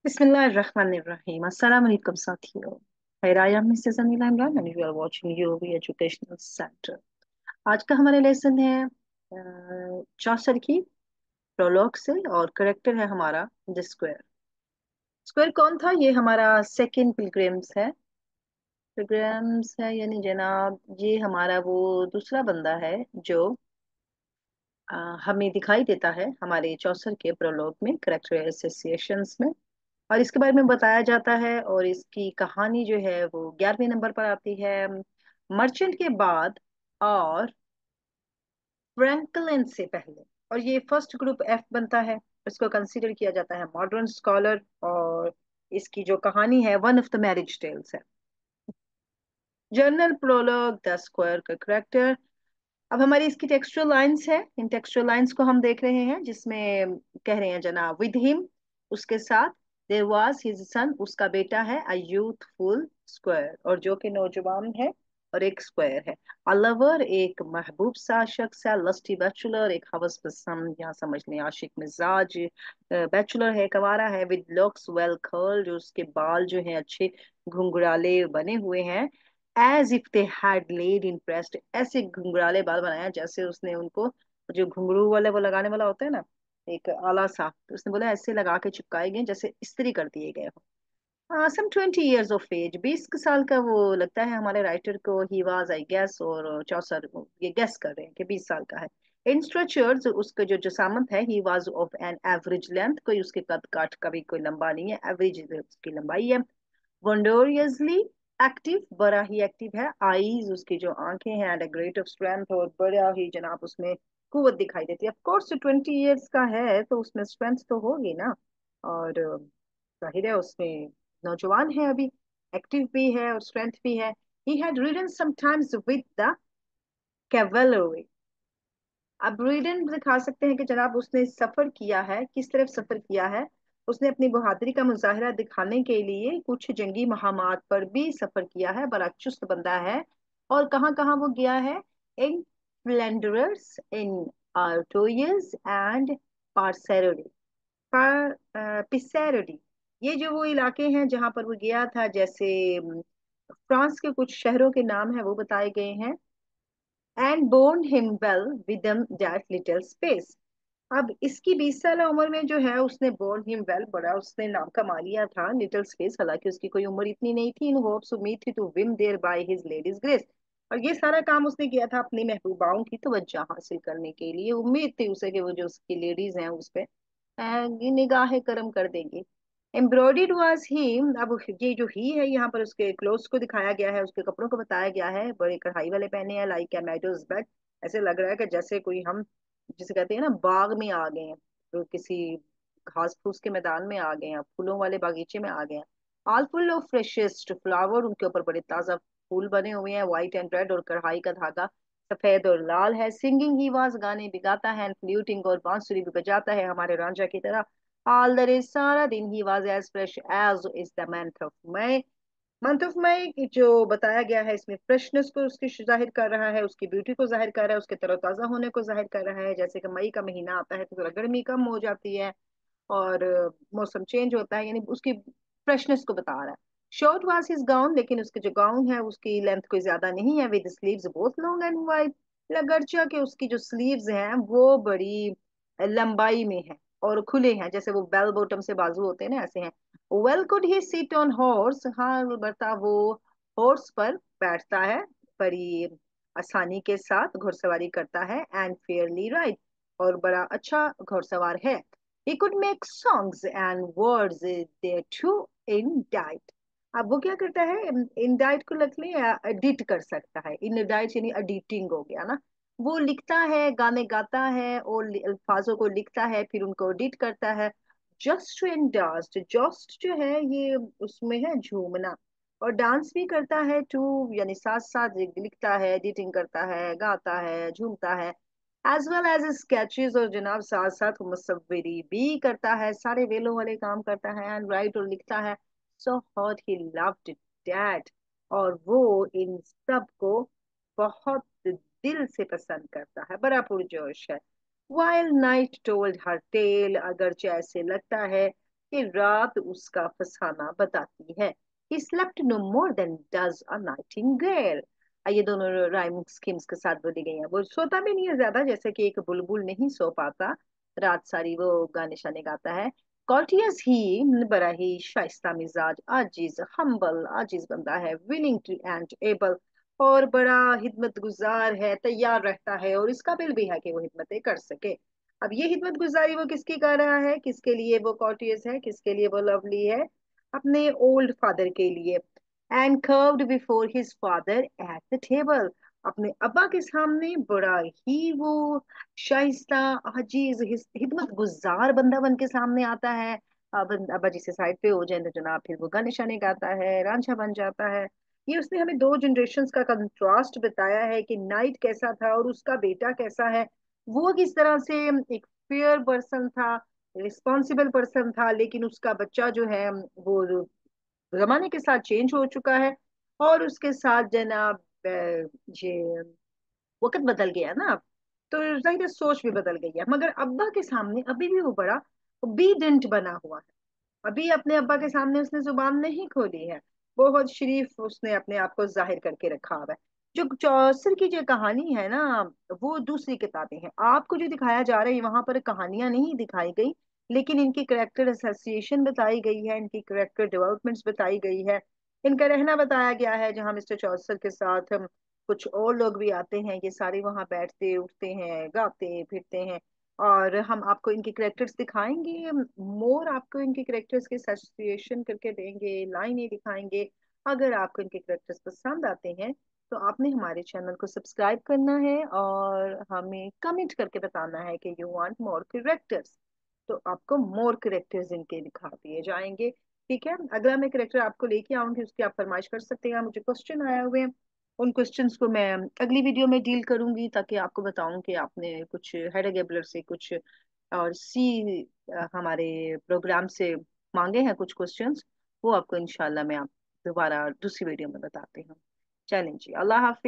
बिस्मिल्लाहिर्रहमानिर्रहीम अस्सलाम वालेकुम साथियों। I am Mrs. Anila Imran and you are watching UOB Educational Center। आज का हमारा लेसन है चौसर की प्रोलॉग से और करेक्टर है हमारा द स्क्वायर। स्क्वायर कौन था? ये हमारा सेकंड पिलग्रिम्स है। पिलग्रिम्स है यानी जनाब ये हमारा वो दूसरा बंदा है जो हमें दिखाई देता है हमारे चौसर के प्रोलॉग में करेक्टर एसोसिएशंस में। और इसके बारे में बताया जाता है और इसकी कहानी जो है वो 11वें नंबर पर आती है मर्चेंट के बाद और फ्रैंकलिन से पहले। और ये फर्स्ट ग्रुप एफ बनता है। इसको कंसीडर किया जाता है मॉडर्न स्कॉलर। और इसकी जो कहानी है one of the marriage tales है। जर्नल प्रोलॉग द स्क्वायर का करेक्टर। अब हमारी इसकी टेक्सचुअल लाइंस है। इन टेक्सचुअल लाइंस को हम देख रहे हैं जिसमें कह रहे हैं जनाब विद हिम उसके साथ देयर वाज हिज सन उसका बेटा है अ यूथफुल स्क्वायर और जो कि नौजवान है और एक स्क्वायर है। अ लवर एक महबूब सा शख्स है। लस्टी बैचलर एक हवस पसंद या समझ लें आशिक मिजाज बैचलर है कवारा है। विद लुक्स वेल कर्ल जो उसके बाल जो हैं अच्छे घुंघराले बने हुए हैं। As if they had laid in pressed ऐसे घुंघराले बाल बनाया जैसे उसने उनको जो घुंघरू वाले वो लगाने वाला होता है ना एक आला सा तो उसने बोला ऐसे लगा के चिपकाए गए जैसे इस्त्री कर दिए गए हो। सम 20 years ऑफ एज 20 साल का वो लगता है हमारे राइटर को। ही वाज आई गेस और चौसर ये गेस कर रहे हैं कि 20 साल का है। इन स्ट्रक्चर्स उसका जो जसामत है he was of an average length कोई उसके कद काठ का भी कोई लंबा नहीं है एवरेज उसकी लंबाई है। वंडोरियसली एक्टिव बड़ा ही एक्टिव है। आईज उसकी जो आंखें हैं एंड ग्रेट ऑफ स्ट्रेंथ और बड़ा ही जनाब उसमें कुवत दिखाई देती है। ऑफ कोर्स 20 years का है तो उसमें स्ट्रेंथ तो होगी ना। और जाहिर है उसमें नौजवान है अभी एक्टिव भी है और स्ट्रेंथ भी है। He had ridden sometimes with the cavalry। अब रीडन दिखा सकते हैं कि जनाब उसने सफर किया है। किस तरफ सफर किया है? उसने अपनी बहादुरी का मुजाहरा दिखाने के लिए कुछ जंगी महामार्ग पर भी सफर किया है। बड़ा चुस्त बंदा है। और कहाँ कहाँ वो गया है? इन फ्लैंडर्स इन आर्टोयस एंड पार्सेरोडी पिसेरोडी। ये जो वो इलाके हैं जहां पर वो गया था जैसे फ्रांस के कुछ शहरों के नाम है वो बताए गए हैं। And borne him well within that little space. अब इसकी 20 साल उम्र में जो है उसने बोर्न हिम वेल बड़ा उसने नाम कमा लिया था लिटिल स्पेस। हालांकि उसकी कोई उम्र इतनी नहीं थी। इन होप्स उम्मीद थी to win there by his lady's grace. और ये सारा काम उसने किया था अपनी महबूबाओं की तवज्जो हासिल करने के लिए। उम्मीद थी उसे कि वो जो उसकी लेडीज हैं उस पे निगाह करम कर देंगी। Embroidered was he. अब ये जो ही है यहाँ पर उसके क्लोथ्स को दिखाया गया है उसके कपड़ों को बताया गया है। बड़े कढ़ाई वाले पहने हैं लाइक ए मेडोज बैग। ऐसे लग रहा है कि जैसे कोई हम जिसे कहते हैं ना बाग में आ गए हैं तो किसी घास फूस के मैदान में आ गए हैं फूलों वाले बागीचे में आ गए हैं। All full of freshest flower उनके ऊपर बड़े ताजा फूल बने हुए हैं व्हाइट एंड रेड और कढ़ाई का धागा सफेद और लाल है। सिंगिंग ही वाज गाने भी गाता है फ्लूटिंग और बांसुरी भी बजाता है हमारे रांझा की तरह। ऑल द डे सारा दिन ही was as fresh as is the month of May. Month of मई की जो बताया गया है इसमें फ्रेशनेस को उसकी जाहिर कर रहा है उसकी ब्यूटी को जाहिर कर रहा है उसके तरोताजा होने को जाहिर कर रहा है। जैसे कि मई का महीना आता है तो थोड़ा गर्मी कम हो जाती है और मौसम चेंज होता है यानी उसकी फ्रेशनेस को बता रहा है। शॉर्ट वाज हिज गाउन लेकिन उसके जो गाउन है उसकी लेंथ कोई ज्यादा नहीं है। With sleeves both long and wide लगरचा के उसकी जो स्लीव्स हैं वो बड़ी लंबाई में है और खुले हैं जैसे वो बेल बॉटम से बाजू होते हैं ना ऐसे हैं। Well could he sit on horse. हाँ अलबत्ता वो हॉर्स पर बैठता है बड़ी आसानी के साथ घुड़सवारी करता है एंड फेयरली राइड और बड़ा अच्छा घुड़सवार है। He could make songs and words there too in diet। अब वो क्या करता है? इन डाइट को लिख ले एडिट कर सकता है। इन डाइट यानी एडिटिंग हो गया ना। वो लिखता है गाने गाता है और अल्फाजों को लिखता है फिर उनको एडिट करता है। जस्ट एंड डांस जस्ट जो है ये उसमें है झूमना और डांस भी करता है टू यानी साथ साथ लिखता है एडिटिंग करता है गाता है झूमता है एज वेल एज स्केचेस और जनाब साथ साथ मुसव्विरी भी करता है सारे वेलों वाले काम करता है एंड राइट और लिखता है। So hot he loved that और वो इन सब को बहुत दिल से पसंद करता है बड़ा पुरजोश है। While knight told her tale अगरचे ऐसे लगता है कि रात उसका फसाना बताती है। He slept no more than does a nightingale। ये दोनों राइम स्कीम्स के साथ बोली गई हैं। वो सोता भी नहीं है ज्यादा, जैसे कि एक बुलबुल नहीं सो पाता, रात सारी वो गाने शाने गाता है। कॉर्टियस ही, बड़ा ही शाइस्ता मिजाज, आजिज हम्बल, आजिज बंदा है, विलिंग टू एंड एबल, और बड़ा हिदमत गुजार है, तैयार रहता है और इस काबिल भी है कि वो हिदमतें कर सके। अब ये हिदमत गुजारी वो किसकी कर रहा है, किसके लिए वो कॉर्टियस है, किसके लिए वो लवली है? अपने ओल्ड फादर के लिए। And curved before his father at the table, अपने अब्बा के सामने बड़ा ही वो शाइस्ता, अजीज, हिदमत गुजार बंदा बन के सामने आता है। अब अब्बा जी से साइड पे हो जाए तो जनाब फिर वो गाने शाने गाता है, रांझा बन जाता है। ये उसने हमें दो जनरेशन्स का कंट्रास्ट बताया है कि नाइट कैसा था और उसका बेटा कैसा है। वो किस तरह से एक फेयर पर्सन था, रिस्पॉन्सिबल पर्सन था, लेकिन उसका बच्चा जो है वो जमाने के साथ चेंज हो चुका है। और उसके साथ जनाब ये वक्त बदल गया ना अब, तो जाहिर है सोच भी बदल गई है। मगर अब्बा के सामने अभी भी वो बड़ा ओबीडेंट बना हुआ है। अभी अपने अब्बा के सामने उसने जुबान नहीं खोली है। बहुत शरीफ उसने अपने आप को जाहिर करके रखा हुआ है। जो चौसर की जो कहानी है ना, वो दूसरी किताबें हैं। आपको जो दिखाया जा रहा है वहां पर कहानियां नहीं दिखाई गई, लेकिन इनकी करेक्टर एसोसिएशन बताई गई है, इनकी करेक्टर डेवलपमेंट्स बताई गई है, इनका रहना बताया गया है। जहाँ मिस्टर चौसर के साथ हम कुछ और लोग भी आते हैं, ये सारे वहां बैठते उठते हैं, गाते फिरते हैं। और हम आपको इनके करेक्टर्स दिखाएंगे, मोर आपको इनके करेक्टर्स के एसोसिएशन करके देंगे, लाइनें दिखाएंगे। अगर आपको इनके करेक्टर्स पसंद आते हैं तो आपने हमारे चैनल को सब्सक्राइब करना है और हमें कमेंट करके बताना है कि यू वांट मोर करेक्टर्स। तो आपको मोर करेक्टर्स इनके दिखा दिए जाएंगे। ठीक है, अगला मैं करेक्टर आपको लेके आऊंगी, उसकी आप फरमाइश कर सकते हैं। मुझे क्वेश्चन आए हुए हैं, उन क्वेश्चंस को मैं अगली वीडियो में डील करूंगी, ताकि आपको बताऊं कि आपने कुछ हेडर गेबलर से कुछ और सी हमारे प्रोग्राम से मांगे हैं कुछ क्वेश्चंस। वो आपको इंशाल्लाह मैं आप दोबारा दूसरी वीडियो में बताती हूँ। चलें जी, अल्लाह हाफिज।